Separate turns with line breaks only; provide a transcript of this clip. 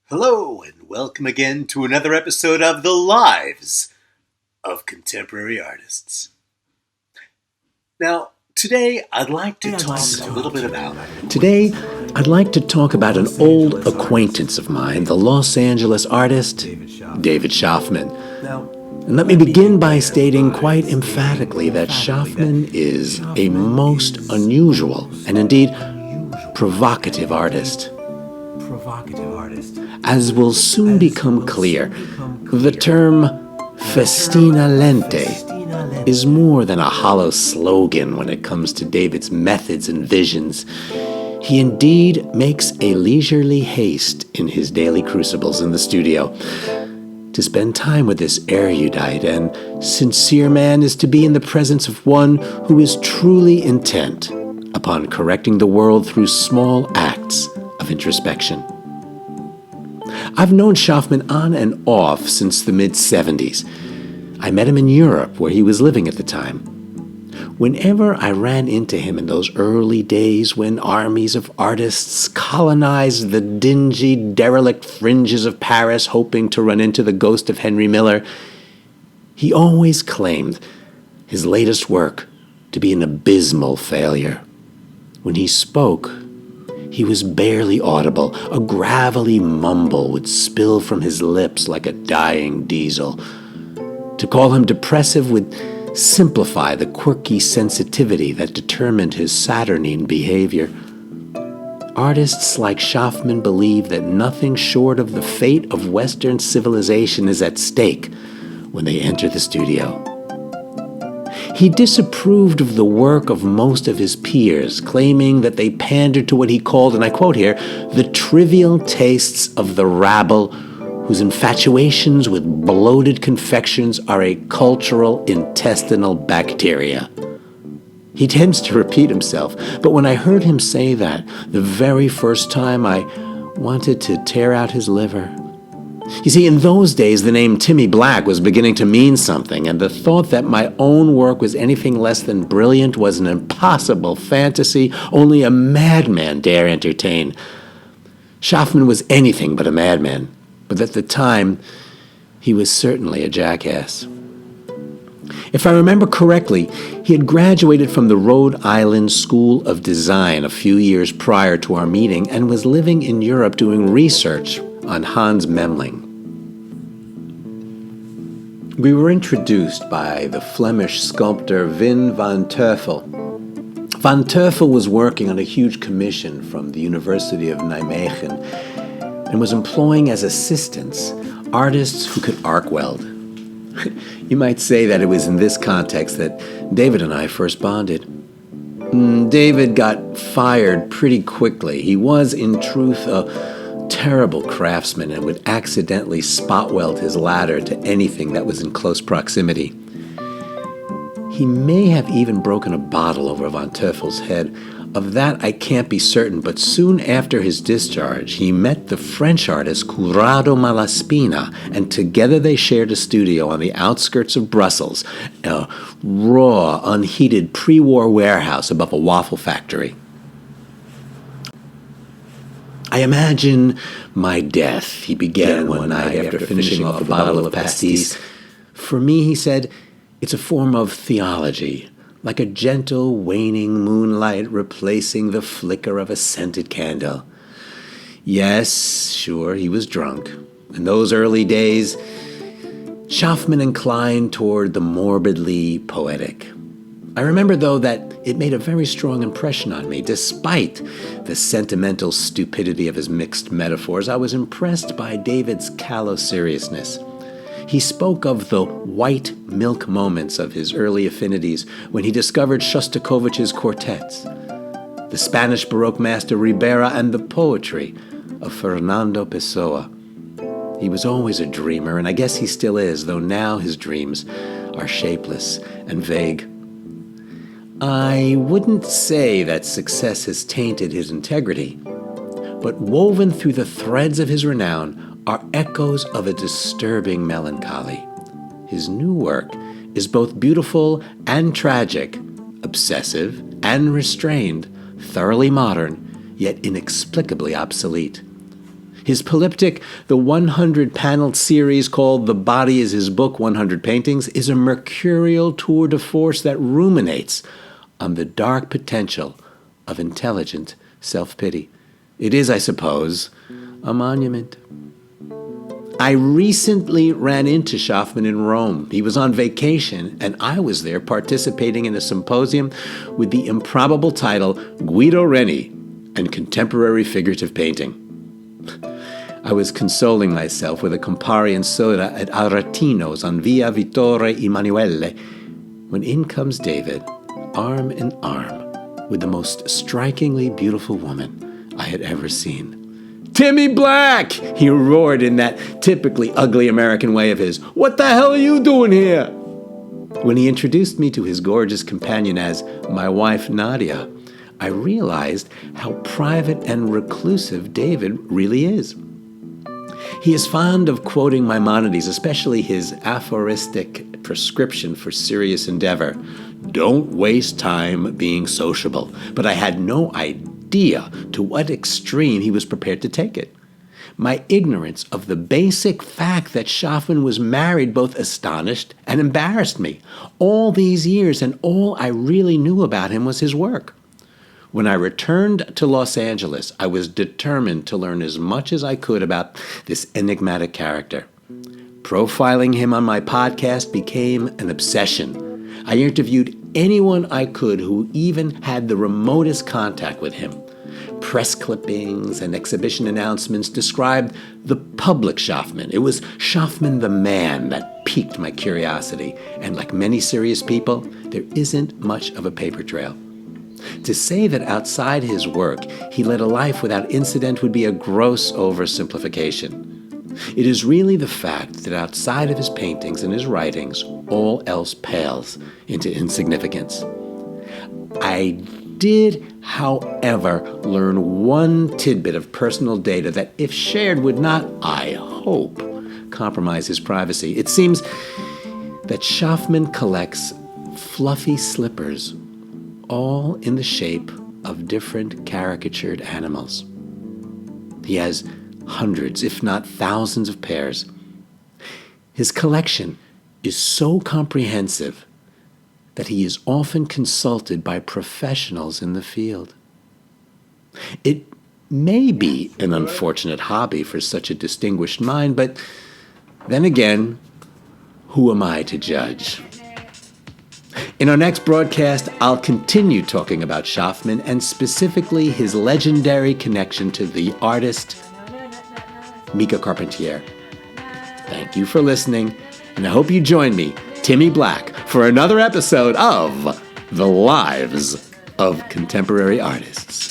Hello, and welcome again to another episode of The Lives of Contemporary Artists. Now, today I'd like to talk a little bit about...
Today, I'd like to talk about an old acquaintance of mine, the Los Angeles artist, David Schaffman. And let me begin by stating quite emphatically that Schaffman is a most unusual and indeed provocative artist. As will soon become clear, the term festina lente is more than a hollow slogan when it comes to David's methods and visions. He indeed makes a leisurely haste in his daily crucibles in the studio. To spend time with this erudite and sincere man is to be in the presence of one who is truly intent upon correcting the world through small acts of introspection. I've known Schaffman on and off since the mid-'70s. I met him in Europe, where he was living at the time. Whenever I ran into him in those early days when armies of artists colonized the dingy, derelict fringes of Paris, hoping to run into the ghost of Henry Miller, he always claimed his latest work to be an abysmal failure. When he spoke, he was barely audible. A gravelly mumble would spill from his lips like a dying diesel. To call him depressive would simplify the quirky sensitivity that determined his saturnine behavior. Artists like Schaffman believe that nothing short of the fate of Western civilization is at stake when they enter the studio. He disapproved of the work of most of his peers, claiming that they pandered to what he called, and I quote here, the trivial tastes of the rabble whose infatuations with bloated confections are a cultural intestinal bacteria. He tends to repeat himself, but when I heard him say that the very first time, I wanted to tear out his liver. You see, in those days, the name Timmy Black was beginning to mean something, and the thought that my own work was anything less than brilliant was an impossible fantasy only a madman dare entertain. Schaffman was anything but a madman, but at the time, he was certainly a jackass. If I remember correctly, he had graduated from the Rhode Island School of Design a few years prior to our meeting and was living in Europe doing research on Hans Memling. We were introduced by the Flemish sculptor Wim van Teufel. Van Teufel was working on a huge commission from the University of Nijmegen and was employing as assistants artists who could arc weld. You might say that it was in this context that David and I first bonded. David got fired pretty quickly. He was, in truth, a terrible craftsman and would accidentally spot weld his ladder to anything that was in close proximity. He may have even broken a bottle over Van Teufel's head. Of that I can't be certain, but soon after his discharge, he met the French artist Curado Malaspina, and together they shared a studio on the outskirts of Brussels, a raw, unheated pre-war warehouse above a waffle factory. I imagine my death, he began one night after finishing off a bottle of pastis. For me, he said, it's a form of theology, like a gentle, waning moonlight replacing the flicker of a scented candle. Yes, sure, he was drunk. In those early days, Schaffman inclined toward the morbidly poetic. I remember, though, that it made a very strong impression on me. Despite the sentimental stupidity of his mixed metaphors, I was impressed by David's callow seriousness. He spoke of the white milk moments of his early affinities when he discovered Shostakovich's quartets, the Spanish Baroque master Ribera, and the poetry of Fernando Pessoa. He was always a dreamer, and I guess he still is, though now his dreams are shapeless and vague. I wouldn't say that success has tainted his integrity, but woven through the threads of his renown are echoes of a disturbing melancholy. His new work is both beautiful and tragic, obsessive and restrained, thoroughly modern, yet inexplicably obsolete. His polyptych, the 100-paneled series called The Body is His Book, 100 Paintings, is a mercurial tour de force that ruminates on the dark potential of intelligent self-pity. It is, I suppose, a monument. I recently ran into Schaffman in Rome. He was on vacation, and I was there participating in a symposium with the improbable title Guido Reni and Contemporary Figurative Painting. I was consoling myself with a Campari and soda at Aretino's on Via Vittore Emanuele when in comes David, arm in arm, with the most strikingly beautiful woman I had ever seen. "Timmy Black!" he roared in that typically ugly American way of his. "What the hell are you doing here?" When he introduced me to his gorgeous companion as my wife Nadia, I realized how private and reclusive David really is. He is fond of quoting Maimonides, especially his aphoristic prescription for serious endeavor. Don't waste time being sociable. But I had no idea to what extreme he was prepared to take it. My ignorance of the basic fact that Schaffman was married both astonished and embarrassed me. All these years, and all I really knew about him was his work. When I returned to Los Angeles, I was determined to learn as much as I could about this enigmatic character. Profiling him on my podcast became an obsession. I interviewed anyone I could who even had the remotest contact with him. Press clippings and exhibition announcements described the public Schaffman. It was Schaffman the man that piqued my curiosity. And like many serious people, there isn't much of a paper trail. To say that outside his work he led a life without incident would be a gross oversimplification. It is really the fact that outside of his paintings and his writings, all else pales into insignificance. I did, however, learn one tidbit of personal data that, if shared, would not, I hope, compromise his privacy. It seems that Schaffman collects fluffy slippers, all in the shape of different caricatured animals. He has hundreds, if not thousands of pairs. His collection is so comprehensive that he is often consulted by professionals in the field. It may be an unfortunate hobby for such a distinguished mind, but then again, who am I to judge? In our next broadcast, I'll continue talking about Schaffman and specifically his legendary connection to the artist Mika Carpentier. Thank you for listening, and I hope you join me, Timmy Black, for another episode of The Lives of Contemporary Artists.